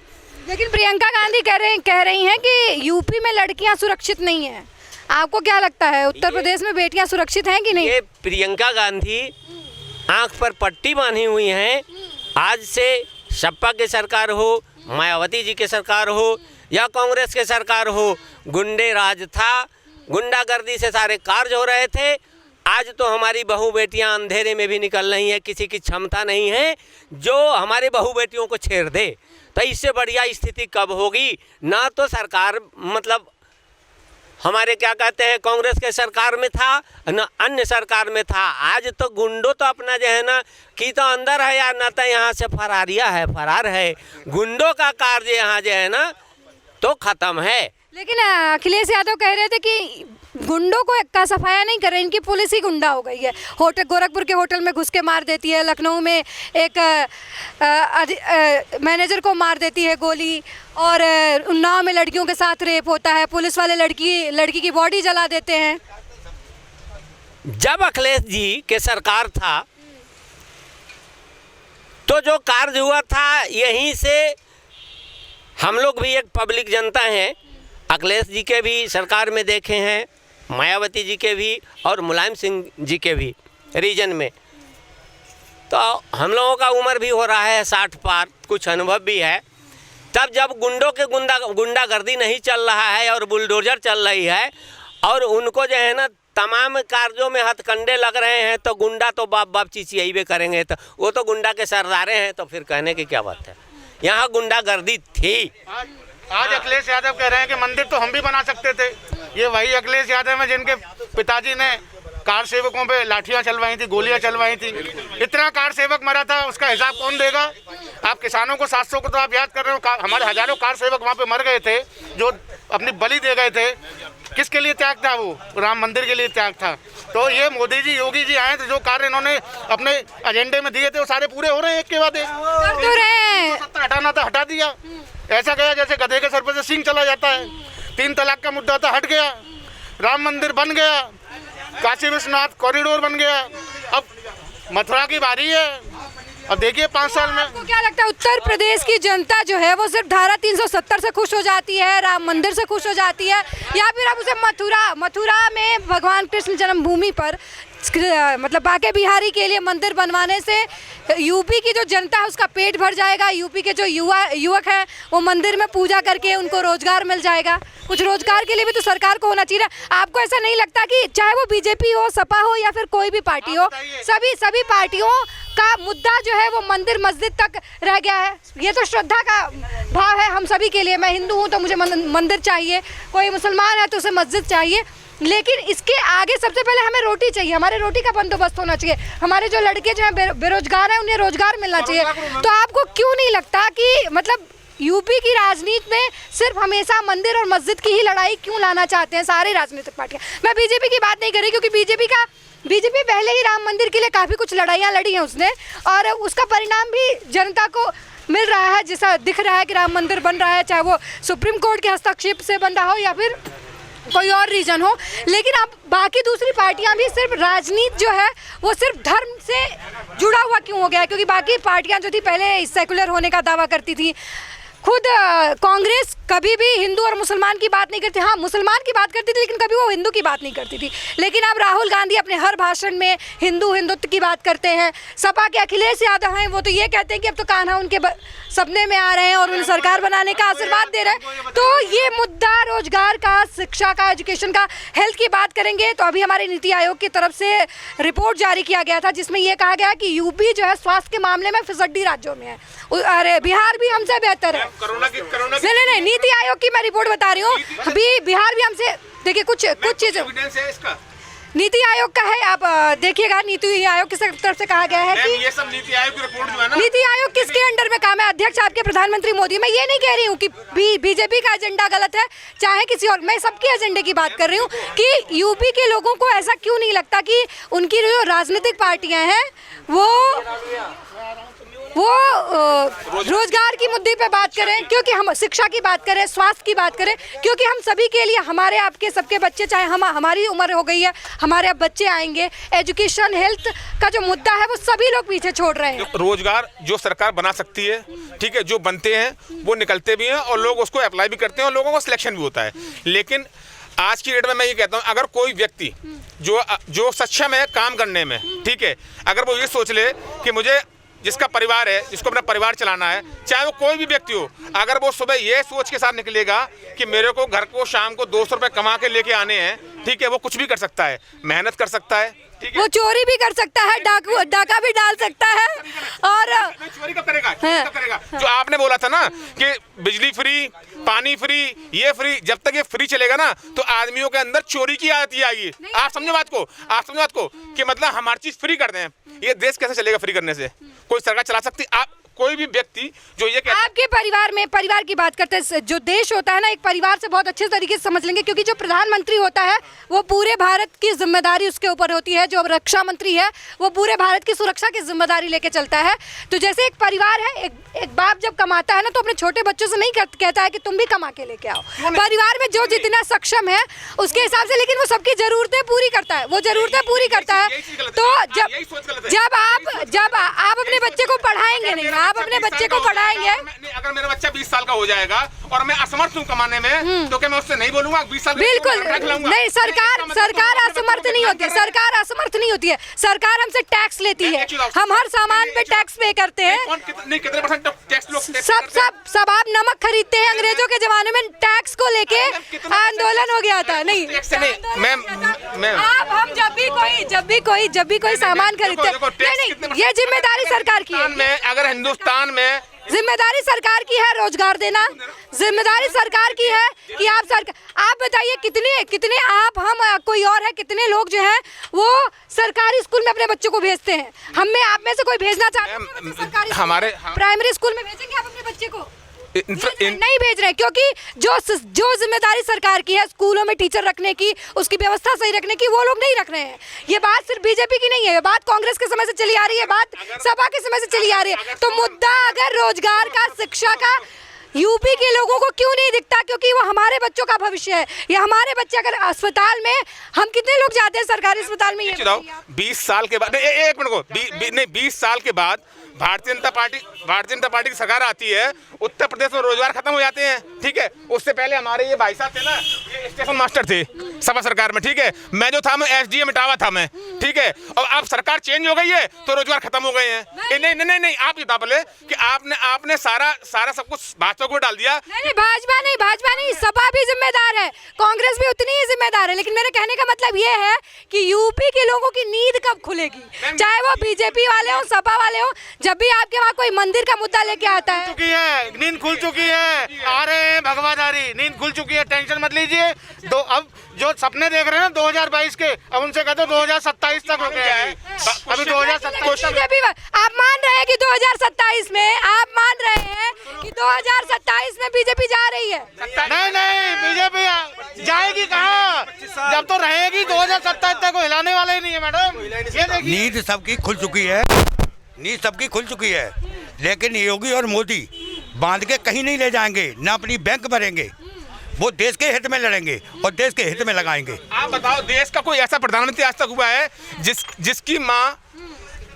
F: लेकिन प्रियंका गांधी कह रही हैं कि यूपी में लड़कियां सुरक्षित नहीं हैं। आपको क्या लगता है, उत्तर प्रदेश में बेटियां सुरक्षित हैं कि नहीं?
H: ये प्रियंका गांधी आंख पर पट्टी बांधी हुई हैं। आज से सपा की सरकार हो, मायावती जी की सरकार हो या कांग्रेस की सरकार हो, गुंडे राज था, गुंडागर्दी से सारे कार्य हो रहे थे। आज तो हमारी बहू बेटियां अंधेरे में भी निकल रही हैं, किसी की क्षमता नहीं है जो हमारे बहू बेटियों को छेड़ दे। तो इससे बढ़िया स्थिति कब होगी? ना तो सरकार मतलब हमारे क्या कहते हैं कांग्रेस के सरकार में था, न अन्य सरकार में था। आज तो गुंडों तो अपना जो है ना कि तो अंदर है या ना तो यहाँ से फरार है। गुंडों का कार्य यहाँ जो है ना तो ख़त्म है।
F: लेकिन अखिलेश यादव कह रहे थे कि गुंडों को का सफाया नहीं कर रहे, इनकी पुलिस ही गुंडा हो गई है। होटल गोरखपुर के होटल में घुस के मार देती है, लखनऊ में एक मैनेजर को मार देती है गोली, और उन्नाव में लड़कियों के साथ रेप होता है, पुलिस वाले लड़की की बॉडी जला देते हैं।
H: जब अखिलेश जी के सरकार था तो जो कार्य हुआ था, यहीं से हम लोग भी एक पब्लिक जनता हैं, अखिलेश जी के भी सरकार में देखे हैं, मायावती जी के भी और मुलायम सिंह जी के भी रीजन में। तो हम लोगों का उम्र भी हो रहा है 60 पार, कुछ अनुभव भी है। तब जब गुंडों के गुंडागर्दी नहीं चल रहा है और बुलडोजर चल रही है और उनको जो है ना तमाम कार्यों में हथकंडे लग रहे हैं, तो गुंडा तो बाप चिचियाइबे करेंगे। तो वो तो गुंडा के सरदारे हैं, तो फिर कहने की क्या बात है। यहाँ गुंडागर्दी थी।
B: आज अखिलेश यादव कह रहे हैं कि मंदिर तो हम भी बना सकते थे। ये वही अखिलेश यादव है जिनके पिताजी ने कार सेवकों पे लाठियां चलवाई थी, गोलियां चलवाई थी। इतना कार सेवक मरा था, उसका हिसाब कौन देगा? आप किसानों को 700 को तो आप याद कर रहे हो, हमारे हजारों कार सेवक वहाँ पे मर गए थे जो अपनी बलि दे गए थे। किसके लिए त्याग था? वो राम मंदिर के लिए त्याग था। तो ये मोदी जी, योगी जी आए तो जो कार्य इन्होंने अपने एजेंडे में दिए थे वो सारे पूरे हो रहे हैं एक के बाद एक। हटाना था, हटा दिया। ऐसा गया जैसे गधे के सर पर से सींग चला जाता है। 3 तलाक का मुद्दा था, हट गया। राम मंदिर बन गया, काशी विश्वनाथ कॉरिडोर बन गया। अब मथुरा की बारी है। अब देखिए 5 साल में।
F: आपको क्या लगता है, उत्तर प्रदेश की जनता जो है वो सिर्फ धारा 370 से खुश हो जाती है, राम मंदिर से खुश हो जाती है, या फिर आप उसे मथुरा में भगवान कृष्ण जन्मभूमि पर मतलब बाके बिहारी के लिए मंदिर बनवाने से यूपी की जो जनता है उसका पेट भर जाएगा? यूपी के जो युवक हैं वो मंदिर में पूजा करके उनको रोजगार मिल जाएगा? कुछ रोजगार के लिए भी तो सरकार को होना चाहिए। आपको ऐसा नहीं लगता कि चाहे वो बीजेपी हो, सपा हो या फिर कोई भी पार्टी हो, सभी पार्टियों का मुद्दा जो है वो मंदिर मस्जिद तक रह गया है? ये तो श्रद्धा का भाव है हम सभी के लिए। मैं हिंदू हूँ तो मुझे मंदिर चाहिए, कोई मुसलमान है तो उसे मस्जिद चाहिए, लेकिन इसके आगे सबसे पहले हमें रोटी चाहिए। हमारे रोटी का बंदोबस्त होना चाहिए। हमारे जो लड़के जो हैं बेरोजगार हैं, उन्हें रोजगार मिलना चाहिए। तो आपको क्यों नहीं लगता कि मतलब यूपी की राजनीति में सिर्फ हमेशा मंदिर और मस्जिद की ही लड़ाई क्यों लाना चाहते हैं सारी राजनीतिक पार्टियां? मैं बीजेपी की बात नहीं कर रही, क्योंकि बीजेपी पहले ही राम मंदिर के लिए काफ़ी कुछ लड़ाइयाँ लड़ी हैं उसने, और उसका परिणाम भी जनता को मिल रहा है। जैसा दिख रहा है कि राम मंदिर बन रहा है, चाहे वो सुप्रीम कोर्ट के हस्तक्षेप से बन रहा हो या फिर कोई और रीजन हो। लेकिन अब बाकी दूसरी पार्टियां भी सिर्फ राजनीति जो है वो सिर्फ धर्म से जुड़ा हुआ क्यों हो गया है? क्योंकि बाकी पार्टियां जो थी पहले सेकुलर होने का दावा करती थी। खुद कांग्रेस कभी भी हिंदू और मुसलमान की बात नहीं करती। हाँ, मुसलमान की बात करती थी लेकिन कभी वो हिंदू की बात नहीं करती थी। लेकिन अब राहुल गांधी अपने हर भाषण में हिंदुत्व की बात करते हैं। सपा के अखिलेश यादव हैं, वो तो ये कहते हैं कि अब तो कान्हा उनके सपने में आ रहे हैं और उन्हें सरकार बनाने का आशीर्वाद दे रहे हैं। तो ये मुद्दा रोजगार का, शिक्षा का, एजुकेशन का, हेल्थ की बात करेंगे तो अभी हमारे नीति आयोग की तरफ से रिपोर्ट जारी किया गया था जिसमें यह कहा गया कि यूपी जो है स्वास्थ्य के मामले में फिसड्डी राज्यों में है। अरे बिहार भी हमसे बेहतर है। नहीं, नीति आयोग की मैं रिपोर्ट बता रही हूँ। अभी बिहार भी हमसे देखिए कुछ चीजें नीति आयोग का है, आप देखिएगा नीति आयोग की तरफ से कहा गया है कि
E: ये सब नीति आयोग की रिपोर्ट जो है ना,
F: नीति आयोग किसके अंडर में काम है? अध्यक्ष आपके प्रधानमंत्री मोदी। मैं ये नहीं कह रही हूँ कि बीजेपी का एजेंडा गलत है चाहे किसी और, मैं सबके एजेंडे की बात कर रही हूँ कि यूपी के लोगों को ऐसा क्यों नहीं लगता कि उनकी जो राजनीतिक पार्टियां हैं वो रोजगार की मुद्दे पे बात करें, क्योंकि हम शिक्षा की बात करें, स्वास्थ्य की बात करें, क्योंकि हम सभी के लिए, हमारे आपके सबके बच्चे, चाहे हमारी उम्र हो गई है, हमारे अब बच्चे आएंगे, एजुकेशन हेल्थ का जो मुद्दा है वो सभी लोग पीछे छोड़ रहे हैं।
E: रोजगार जो सरकार बना सकती है, ठीक है, जो बनते हैं वो निकलते भी हैं और लोग उसको अप्लाई भी करते हैं और लोगों को सिलेक्शन भी होता है। लेकिन आज की डेट में मैं ये कहता हूँ, अगर कोई व्यक्ति जो सक्षम है काम करने में, ठीक है, अगर वो ये सोच ले कि मुझे जिसका परिवार है, जिसको अपना परिवार चलाना है, चाहे वो कोई भी व्यक्ति हो, अगर वो सुबह ये सोच के साथ निकलेगा कि मेरे को घर को शाम को 200 रुपये कमा के लेके आने हैं, ठीक है, वो कुछ भी कर सकता है, मेहनत कर सकता है, ठीक है,
F: वो चोरी भी कर सकता है, डाका भी डाल सकता है, और
E: चोरी कब करेगा? कब करेगा? जो आपने बोला था ना कि बिजली फ्री, पानी फ्री, ये फ्री, जब तक ये फ्री चलेगा ना तो आदमियों के अंदर चोरी की आदत ही आएगी। आप समझो बात को कि मतलब हमारी चीज फ्री कर दें, ये देश कैसे चलेगा फ्री करने से? कोई सरकार चला सकती? आप कोई भी व्यक्ति जो ये कहता,
F: आपके परिवार में, परिवार की बात करते हैं, जो देश होता है ना, एक परिवार से बहुत अच्छे तरीके से समझ लेंगे, क्योंकि जो प्रधानमंत्री होता है वो पूरे भारत की जिम्मेदारी उसके ऊपर होती है, जो रक्षा मंत्री है वो पूरे भारत की सुरक्षा की जिम्मेदारी लेके चलता है। तो जैसे एक परिवार है, एक बाप जब कमाता है ना तो अपने छोटे बच्चों से नहीं कहता है कि तुम भी कमा के लेके आओ। परिवार में जो जितना सक्षम है उसके हिसाब से, लेकिन वो सबकी जरूरतें पूरी करता है, वो जरूरतें पूरी करता है। तो जब आप अपने बच्चे को पढ़ाएंगे नहीं, आप अपने बच्चे को पढ़ाएंगे,
E: अगर मेरा बच्चा 20 साल का हो जाएगा और मैं असमर्थ हूँ कमाने में, तो क्या मैं उससे नहीं बोलूंगा 20 साल?
F: बिल्कुल नहीं, सरकार असमर्थ नहीं होती है, सरकार असमर्थ नहीं होती है, सरकार हमसे टैक्स लेती है, हम हर सामान पे टैक्स पे करते हैं।
E: कितने परसेंट टैक्स लोग
F: सब आप नमक खरीदते हैं, अंग्रेजों के जमाने में टैक्स को लेके आंदोलन हो गया था। नहीं, हम जब भी कोई सामान खरीदते हैं, नहीं, ये जिम्मेदारी सरकार की है।
E: अगर हिंदुस्तान में
F: जिम्मेदारी सरकार की है रोजगार देना, जिम्मेदारी सरकार की है कि आप बताइए कितने आप, हम, कोई और है, कितने लोग जो हैं वो सरकारी स्कूल में अपने बच्चों को भेजते हैं? हम में, आप में से कोई भेजना चाहते हैं सरकारी
E: हमारे
F: प्राइमरी स्कूल में भेजेंगे आप अपने बच्चे को? नहीं भेज रहे, क्योंकि जो जिम्मेदारी सरकार की है स्कूलों में टीचर रखने की, उसकी व्यवस्था सही रखने की, वो लोग नहीं रख रहे हैं। ये बात सिर्फ बीजेपी की नहीं है, ये बात कांग्रेस के समय से चली आ रही है, बात सपा के समय से चली आ रही है। तो मुद्दा अगर रोजगार का, शिक्षा का, यूपी के लोगों को क्यों नहीं दिखता? क्योंकि वो हमारे बच्चों का भविष्य है। या हमारे बच्चे अगर अस्पताल में, हम कितने लोग जाते हैं सरकारी अस्पताल में?
E: 20 साल के बाद, एक मिनट को, 20 साल के बाद भारतीय जनता पार्टी की सरकार आती है, उत्तर प्रदेश में रोजगार खत्म हो जाते हैं, ठीक है। उससे पहले हमारे ये भाई साहब थे ना, ये स्टेशन मास्टर थे सपा सरकार में, ठीक है। मैं जो था, मैं SDM इटावा था मैं, ठीक है। और अब सरकार चेंज हो गई है तो रोजगार खत्म हो गए हैं। नहीं, आप ये बता बोले कि आपने सारा सब कुछ भाजपा को डाल दिया।
F: नहीं, भाजपा नहीं, सपा भी जिम्मेदार है, कांग्रेस भी उतनी ही जिम्मेदार है। लेकिन मेरे कहने का मतलब ये है कि यूपी के लोगों की नींद कब खुलेगी, चाहे वो बीजेपी वाले हो, सपा वाले हो। जब भी आपके वहाँ कोई मंदिर का मुद्दा लेके आता है,
B: नींद खुल चुकी है, आ रहे हैं भगवाधारी, नींद खुल चुकी है, टेंशन मत लीजिए। अब जो सपने देख रहे हैं ना 2022 के, अब उनसे कहते 2027 तक हो गया है। अभी 2027
F: आप मान रहे हैं कि 2027 में, आप मान रहे हैं कि 2027 में बीजेपी जा रही है?
B: नहीं, बीजेपी जाएगी कहाँ? जब तो रहेगी 2027 तक, को हिलाने वाले ही नहीं है मैडम। ये देखिए,
I: नींद सबकी खुल चुकी है, लेकिन योगी और मोदी बांध के कहीं नहीं ले जाएंगे, ना अपनी बैंक भरेंगे, वो देश के हित में लड़ेंगे और देश के हित में लगाएंगे।
E: आप बताओ, देश का कोई ऐसा प्रधानमंत्री आज तक हुआ है जिसकी माँ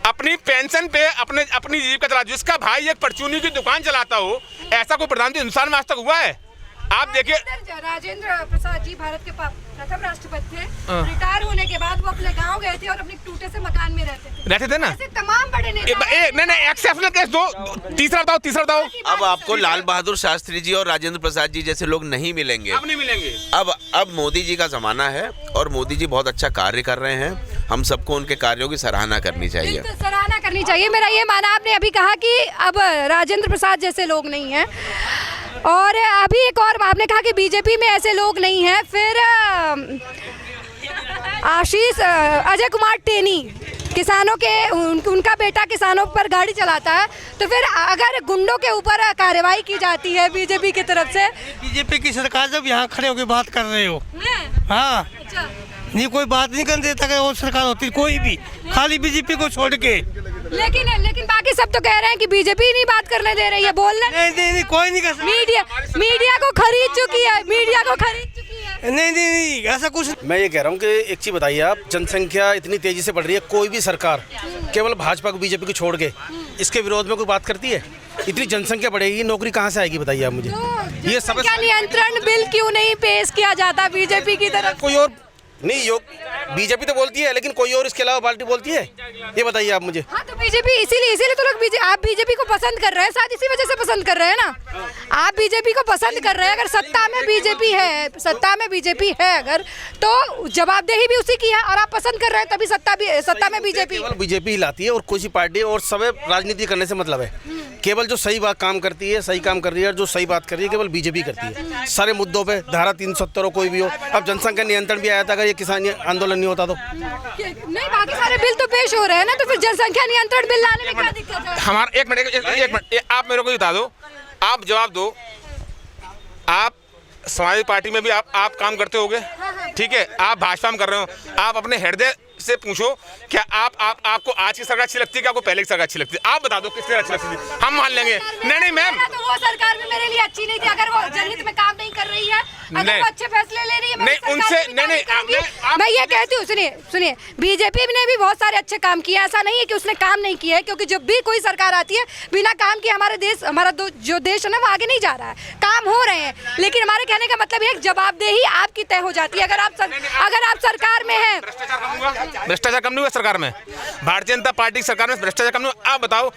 E: अपनी पेंशन पे अपनी जीविका चला, जिसका भाई एक परचूनी की दुकान चलाता हो? ऐसा कोई प्रधानमंत्री हिंदुस्तान में आज तक हुआ है? आप देखिए,
F: राजेंद्र प्रसाद जी भारत के प्रथम राष्ट्रपति थे, रिटायर होने के बाद वो अपने गांव गए थे और अपने टूटे से मकान में रहते थे ना। ऐसे तमाम बड़े नेता,
E: नहीं, एक्सेप्शनल केस दो। तीसरा बताओ।
C: अब आपको लाल बहादुर शास्त्री जी और राजेंद्र प्रसाद जी जैसे लोग नहीं मिलेंगे।
E: अब नहीं मिलेंगे।
C: अब मोदी जी का जमाना है और मोदी जी बहुत अच्छा कार्य कर रहे हैं। हम सबको उनके कार्यों की सराहना करनी चाहिए।
F: बिल्कुल, सराहना करनी चाहिए। मेरा ये माना, आपने अभी कहा कि अब राजेंद्र प्रसाद जैसे लोग नहीं हैं, और अभी एक और आपने कहा कि बीजेपी में ऐसे लोग नहीं हैं, फिर आशीष अजय कुमार टेनी किसानों के उनका बेटा किसानों पर गाड़ी चलाता है, तो फिर अगर गुंडों के ऊपर कार्रवाई की जाती है बीजेपी की तरफ से,
J: बीजेपी की सरकार जब यहाँ खड़े होकर बात कर रहे हो, हाँ नहीं कोई बात नहीं कर देता, और सरकार होती कोई भी, खाली बीजेपी को छोड़ के।
F: लेकिन बाकी सब तो कह रहे हैं कि बीजेपी नहीं बात करने दे रही है, बोलने
J: नहीं कोई नहीं कर सकता।
F: मीडिया को खरीद चुकी है,
J: नहीं ऐसा कुछ।
G: मैं ये कह रहा हूँ कि एक चीज़ बताइए आप, जनसंख्या इतनी तेजी से बढ़ रही है, कोई भी सरकार केवल भाजपा को बीजेपी को छोड़ के इसके विरोध में कोई बात करती है? इतनी जनसंख्या बढ़ेगी, नौकरी कहाँ से आएगी बताइए आप मुझे। ये सब
F: नियंत्रण बिल क्यों नहीं पेश किया जाता बीजेपी की तरफ?
G: कोई और नहीं, बीजेपी तो बोलती है, लेकिन कोई और इसके अलावा पार्टी बोलती है? ये बताइए आप मुझे।
F: हाँ, तो बीजेपी इसीलिए तो लोग आप बीजेपी को पसंद कर रहे हैं, शायद इसी वजह से पसंद कर रहे हैं ना। आप बीजेपी को पसंद कर रहे हैं, अगर सत्ता में बीजेपी है अगर, तो जवाबदेही भी उसी की है, और आप पसंद कर रहे हैं तभी सत्ता में
G: बीजेपी लाती है, और कोई सी पार्टी और सब राजनीति करने से मतलब है। केवल जो सही बात काम करती है, सही काम कर रही है, और जो सही बात कर रही है केवल बीजेपी करती है सारे मुद्दों पे, धारा 370 हो कोई भी हो। अब जनसंख्या नियंत्रण भी आया था, अगर ये किसान आंदोलन नहीं होता तो
F: नहीं, बाकी सारे बिल तो पेश हो रहे हैं ना, तो फिर जनसंख्या नियंत्रण बिल लाने में क्या दिक्कत है?
E: हमारा एक मिनट आप मेरे को बता दो, आप जवाब दो, आप समाजवादी पार्टी में भी आप काम करते होगे, ठीक है, आप भाजपा में कर रहे हो, आप अपने हृदय से पूछो क्या आपको आज की सरकार अच्छी लगती है, क्या आपको पहले की सरकार अच्छी लगती है? आप बता दो किसकी अच्छी लगती है, हम मान लेंगे। नहीं मैम,
F: तो वो सरकार भी मेरे लिए अच्छी नहीं थी, अगर वो जनहित में काम नहीं कर रही है, अगर वो अच्छे फैसले ले रही है,
E: नहीं उनसे
F: मैं ये कहती हूँ, सुनिए बीजेपी ने भी बहुत सारे अच्छे काम किए, ऐसा नहीं है कि उसने काम नहीं किया है, क्योंकि जब भी कोई सरकार आती है बिना काम किए हमारा जो देश है ना, वो आगे नहीं जा रहा है, काम हो रहे हैं, लेकिन हमारे कहने का मतलब है जवाबदेही आपकी तय हो जाती है अगर आप सरकार में हैं।
E: भ्रष्टाचार कम नहीं हुआ सरकार में, भारतीय जनता पार्टी की सरकार में भ्रष्टाचार कम नहीं हुआ? आप बताओ,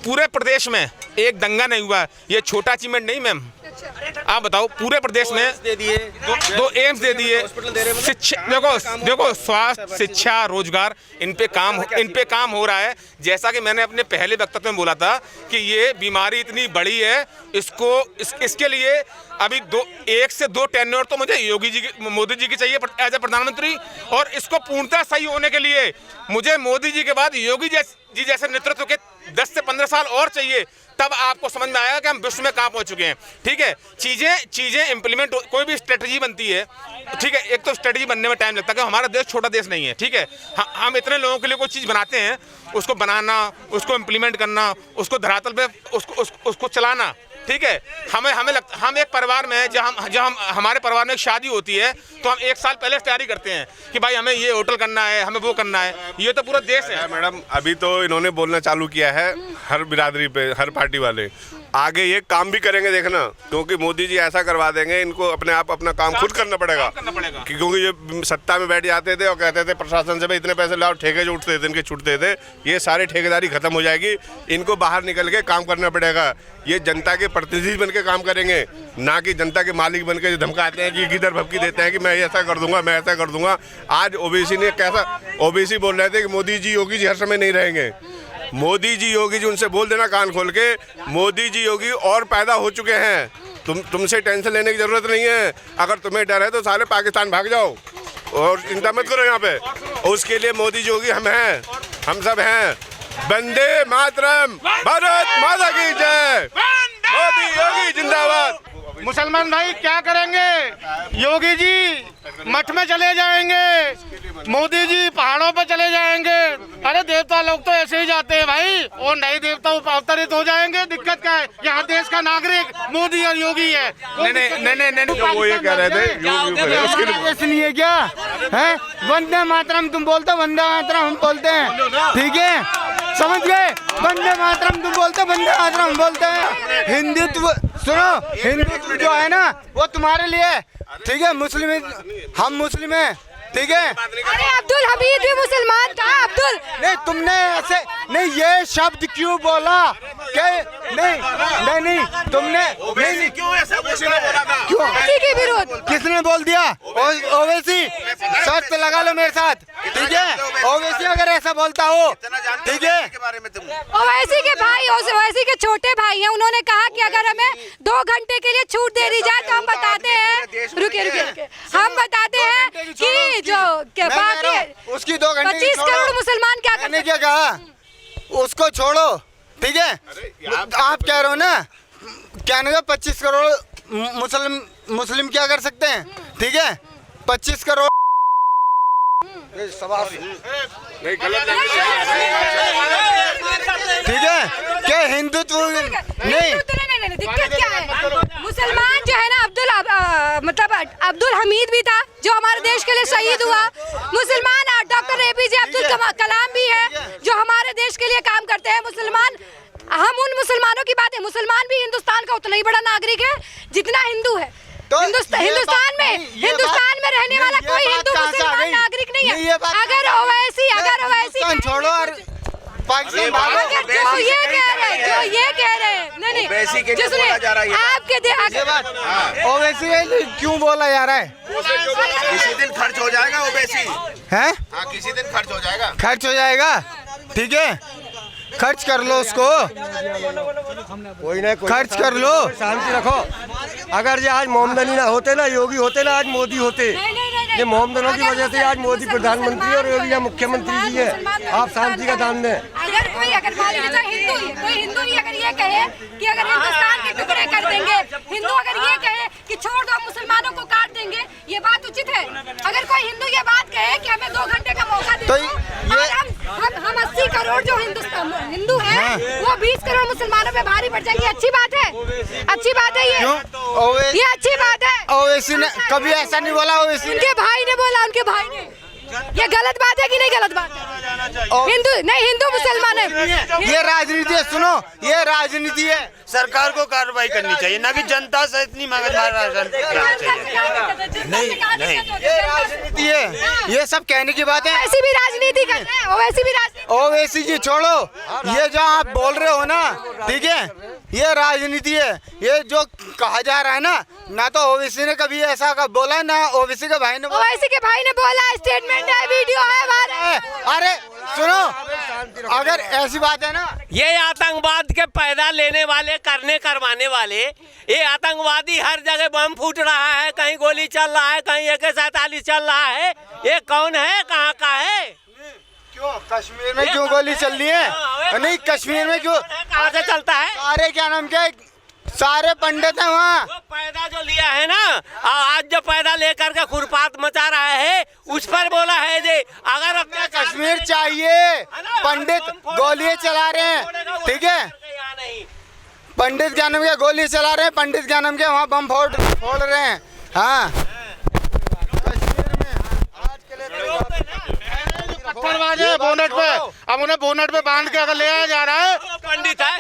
E: पूरे प्रदेश में एक दंगा नहीं हुआ, ये छोटा अचीवमेंट नहीं मैम। आप बताओ, पूरे प्रदेश में
G: दे दिए,
E: दो एम्स दे दिए, शिक्षा देखो स्वास्थ्य, शिक्षा, रोजगार, इन पे काम हो रहा है। जैसा कि मैंने अपने पहले वक्तव्य में बोला था कि ये बीमारी इतनी बड़ी है, इसके लिए अभी 1 से 2 टेन्योर तो मुझे मोदी जी की चाहिए एज ए प्रधानमंत्री, और इसको पूर्णतः सही होने के लिए मुझे मोदी जी के बाद योगी जी जैसे नेतृत्व के 10 से 15 साल और चाहिए, तब आपको समझ में आएगा कि हम विश्व में कहाँ पहुँच चुके हैं। ठीक है, चीज़ें इम्प्लीमेंट, कोई भी स्ट्रेटजी बनती है, ठीक है, एक तो स्ट्रेटजी बनने में टाइम लगता है, हमारा देश छोटा देश नहीं है, ठीक है, हम इतने लोगों के लिए कोई चीज़ बनाते हैं, उसको बनाना, उसको इम्प्लीमेंट करना, उसको धरातल पे उसको चलाना, ठीक है, हम एक परिवार में जब हमारे परिवार में एक शादी होती है तो हम 1 साल पहले तैयारी करते हैं कि भाई हमें ये होटल करना है, हमें वो करना है, ये तो पूरा देश है।
A: मैडम, अभी तो इन्होंने बोलना चालू किया है हर बिरादरी पे, हर पार्टी वाले, आगे ये काम भी करेंगे देखना, क्योंकि मोदी जी ऐसा करवा देंगे, इनको अपना काम खुद करना पड़ेगा। क्योंकि ये सत्ता में बैठ जाते थे और कहते थे प्रशासन से भाई इतने पैसे लाओ, ठेके जो उठते थे इनके छूटते थे, ये सारी ठेकेदारी खत्म हो जाएगी, इनको बाहर निकल के काम करना पड़ेगा। ये जनता के प्रतिनिधि बन के काम करेंगे, ना कि जनता के मालिक बन के धमकाते हैं कि किधर भपकी देते हैं कि मैं ऐसा कर दूंगा, मैं ऐसा कर दूंगा। आज ओबीसी ने कैसा, ओबीसी बोल रहे थे कि मोदी जी योगी जी हर समय नहीं रहेंगे, मोदी जी योगी जी, उनसे बोल देना कान खोल के, मोदी जी योगी और पैदा हो चुके हैं, तुमसे टेंशन लेने की जरूरत नहीं है। अगर तुम्हें डर है तो सारे पाकिस्तान भाग जाओ और चिंता मत करो यहाँ पे, उसके लिए मोदी जी योगी हम हैं, हम सब हैं। वंदे मातरम, भारत माता की जय, मोदी योगी जिंदाबाद।
B: मुसलमान भाई क्या करेंगे, योगी जी मठ में चले जाएंगे, मोदी जी पहाड़ों पर चले जाएंगे, अरे देवता लोग तो ऐसे ही जाते हैं भाई, और नए देवता अवतरित हो जाएंगे, दिक्कत क्या है, यहाँ देश का नागरिक मोदी और योगी है। नहीं,
A: तो वो ये कह रहे थे
J: ऐसे नहीं है क्या है, वंदे मातरम तुम बोलते, वंदे मातरम हम बोलते हैं, ठीक है, समझ गए, वंदे मातरम तुम बोलते, वंदे मातरम हम बोलते हैं। हिंदुत्व सुनो, हिंदुत्व जो है ना वो तुम्हारे लिए, ठीक है, मुस्लिम हम मुस्लिम हैं, ठीक है।
F: अरे अब्दुल हमीद भी मुसलमान था, अब्दुल
J: नहीं तुमने ऐसे नहीं ये शब्द क्यों बोला कि नहीं तुमने नहीं
A: क्यों ऐसा बोला था?
J: क्यों
F: के विरोध
J: किसने बोल दिया? ओवैसी शर्त लगा लो मेरे साथ, ठीक है। ओवैसी अगर ऐसा बोलता हो, ठीक है।
F: ओवैसी के भाई, ओवैसी के छोटे भाई हैं, उन्होंने कहा कि अगर हमें 2 घंटे के लिए छूट दे दी जाए तो हम बताते हैं, रुकिए, हम बताते हैं कि जो बाकी
J: उसकी 2 घंटे
F: 25 करोड़ मुसलमान क्या करते हैं।
J: क्या कहा, उसको छोड़ो, ठीक है। आप कह रहे हो ना, कहने का 25 करोड़ मुस्लिम क्या कर सकते हैं, ठीक है। 25 करोड़ ठीक है। क्या हिंदुत्व नहीं,
F: दिक्कत क्या है? मुसलमान जो है ना, अब्दुल हमीद भी था जो हमारे देश के लिए शहीद हुआ। मुसलमान डॉक्टर APJ अब्दुल कलाम भी है जो हमारे देश के लिए काम करते हैं। मुसलमान, हम उन मुसलमानों की बात है, मुसलमान भी हिंदुस्तान का उतना ही बड़ा नागरिक है जितना हिंदू है। तो हिंदुस्तान में रहने वाला कोई हिंदू मुसलमान नागरिक नहीं है। अगर ओवैसी
J: छोड़ो और पाकिस्तान
F: जो ये कह रहे हैं नहीं, आपके
J: ओवैसी क्यों बोला जा रहा है?
C: किसी दिन खर्च हो जाएगा ओवैसी
J: है,
C: हाँ किसी दिन खर्च हो जाएगा,
J: खर्च हो जाएगा, ठीक है। खर्च कर लो उसको,
D: कोई ना
J: खर्च कर लो,
D: शांति रखो। अगर ये आज मोहम्मद अली ना होते ना, योगी होते ना, आज मोदी होते। ये मोहम्मदों की वजह से आज मोदी प्रधानमंत्री और योगी मुख्यमंत्री जी है। आप शांति का दाम दें।
F: अगर कोई कोई हिंदू ही अगर ये कहे कि अगर हिंदुस्तान के टुकड़े कर देंगे, हिंदू अगर ये कहे कि छोड़ दो मुसलमानों को काट देंगे, ये बात उचित है? अगर कोई हिंदू ये बात कहे कि हमें 2 घंटे का मौका दे, तो हम 80 करोड़ जो हिंदू हैं, वो 20 करोड़ मुसलमानों पे भारी पड़ जाएंगे। अच्छी बात है, अच्छी बात है ये अच्छी बात है।
J: ओवैसी ने कभी ऐसा नहीं बोला। ओवैसी
F: उनके भाई ने बोला, उनके भाई ने। ये गलत बात है कि नहीं गलत बात है? हिंदू मुसलमान है,
J: ये राजनीति है। सुनो, ये राजनीति है।
G: सरकार को कार्रवाई करनी चाहिए, ना कि जनता से इतनी मगज
J: नहीं, ये राजनीति है, ये सब कहने की बात है।
F: ऐसी भी राजनीति कर रहे हैं, वैसी भी राजनीति।
J: ओवैसी जी छोड़ो, ये जो आप बोल रहे हो ना, ठीक है, ये राजनीति है। ये जो कहा जा रहा है ना तो ओवैसी ने कभी ऐसा बोला, ना ओवैसी के भाई ने बोला।
F: ओवैसी के भाई ने बोला, स्टेटमेंट है, वीडियो है हमारे।
J: अरे सुनो, अगर ऐसी बात है ना,
H: ये आतंकवाद के पैदा लेने वाले, करवाने वाले, ये आतंकवादी हर जगह बम फूट रहा है, कहीं गोली चल रहा है, कहीं AK-47 चल रहा है। ये कौन है, कहाँ का है?
J: क्यों कश्मीर में क्यों गोली चल रही है? नहीं, कश्मीर में क्यों,
H: कहाँ से चलता है?
J: सारे क्या नाम के सारे पंडित हैं वहाँ।
H: वो पैदा जो लिया है ना, आज जो पैदा लेकर के खुरपात मचा रहा है, उस पर बोला है जे अगर अपना
J: कश्मीर चाहिए, पंडित गोलियां चला रहे हैं, ठीक है। पंडित क्या नाम के गोली चला रहे हैं, पंडित क्या नाम के वहाँ बम फोड़ रहे हैं। हाँ, कश्मीर में आज के लिए
B: पत्थर बाजे बोनट पे, अब उन्हें बोनट पे बांध के अगर ले आया जा रहा है,
H: पंडित है,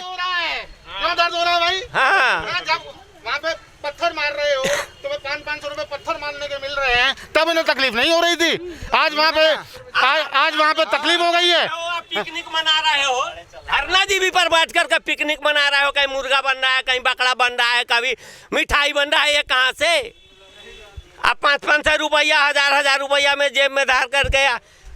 B: क्यों दर्द हो रहा है भाई?
H: हाँ,
B: जब वहाँ पे पत्थर मार रहे हो, तुम्हें 500-500 रुपए पत्थर मारने के मिल रहे हैं, तब इन्हें तकलीफ नहीं हो रही थी। आज वहाँ पे तकलीफ हो गई है।
H: पिकनिक मना रहे हो, धरना जीबी पर बैठ कर पिकनिक मना रहे हो, कहीं मुर्गा बन रहा है, कहीं बकरा बन रहा है, कभी मिठाई बन रहा है। ये कहाँ से? आप 500-500 रुपया, 1000-1000 रुपया में जेब में धार करके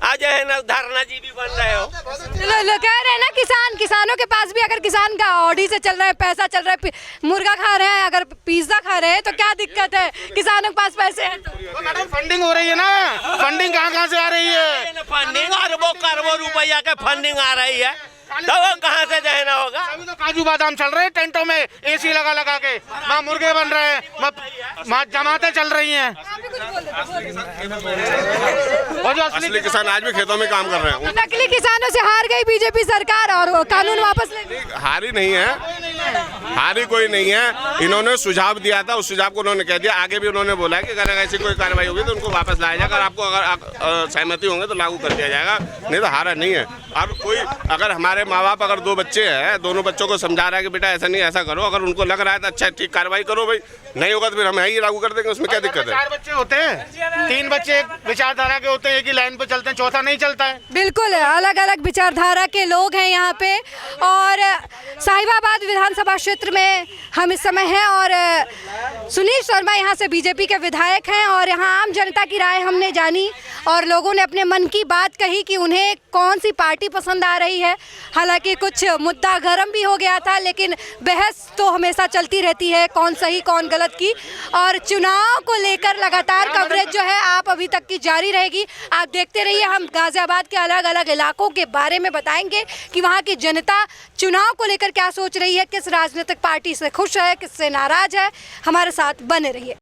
H: आज है ना धरना जीबी बन रहे हो।
F: कह रहे हैं ना, किसानों के पास भी अगर किसान का ऑडी से चल रहा है, पैसा चल रहा है, मुर्गा खा रहे हैं, अगर पिज्जा खा रहे हैं, तो क्या दिक्कत है? किसानों के पास पैसे हैं तो
B: मैडम फंडिंग हो रही है ना, फंडिंग कहाँ से आ रही है?
H: फंडिंग अरबों रुपया के फंडिंग आ रही है, तो वो कहाँ से देना होगा?
B: अभी तो काजू बादाम चल रहे हैं टेंटों में, AC लगा के, वहाँ मुर्गे बन रहे हैं, वहाँ जमातें चल रही हैं।
A: और जो असली किसान आज भी खेतों में काम कर रहे हैं।
F: नकली किसानों से हार गई बीजेपी सरकार और कानून वापस ले।
A: हारी नहीं है, हारी कोई नहीं है। इन्होंने सुझाव दिया था, उस सुझाव को उन्होंने कह दिया। आगे भी उन्होंने बोला है कि अगर ऐसी कोई कार्रवाई होगी तो उनको वापस लाया जाएगा, अगर आपको सहमति होंगे तो लागू कर दिया जाएगा, नहीं तो हारा नहीं है। और कोई अगर हमारे माँ बाप अगर 2 बच्चे हैं, दोनों बच्चों को समझा रहा है कि बेटा ऐसा नहीं ऐसा करो, अगर उनको लग रहा है तो अच्छा ठीक कार्रवाई करो भाई, नहीं होगा तो फिर हम यही लागू कर देंगे, उसमें क्या दिक्कत है?
B: 4 बच्चे होते हैं, 3 बच्चे विचारधारा के होते हैं, एक ही लाइन पे चलते हैं, चौथा नहीं चलता है।
F: बिल्कुल अलग अलग विचारधारा के लोग हैं यहाँ पे। और साहिबाबाद विधान विधानसभा क्षेत्र में हम इस समय हैं और सुनील शर्मा यहाँ से बीजेपी के विधायक हैं और यहाँ आम जनता की राय हमने जानी और लोगों ने अपने मन की बात कही कि उन्हें कौन सी पार्टी पसंद आ रही है। हालांकि कुछ मुद्दा गर्म भी हो गया था, लेकिन बहस तो हमेशा चलती रहती है कौन सही कौन गलत की, और चुनाव को लेकर लगातार कवरेज जो है आप अभी तक की जारी रहेगी। आप देखते रहिए, हम गाजियाबाद के अलग अलग इलाकों के बारे में बताएंगे कि वहाँ की जनता चुनाव को लेकर क्या सोच रही है, किस राजनीतिक पार्टी से खुश है, किससे नाराज है। हमारे साथ बने रहिए।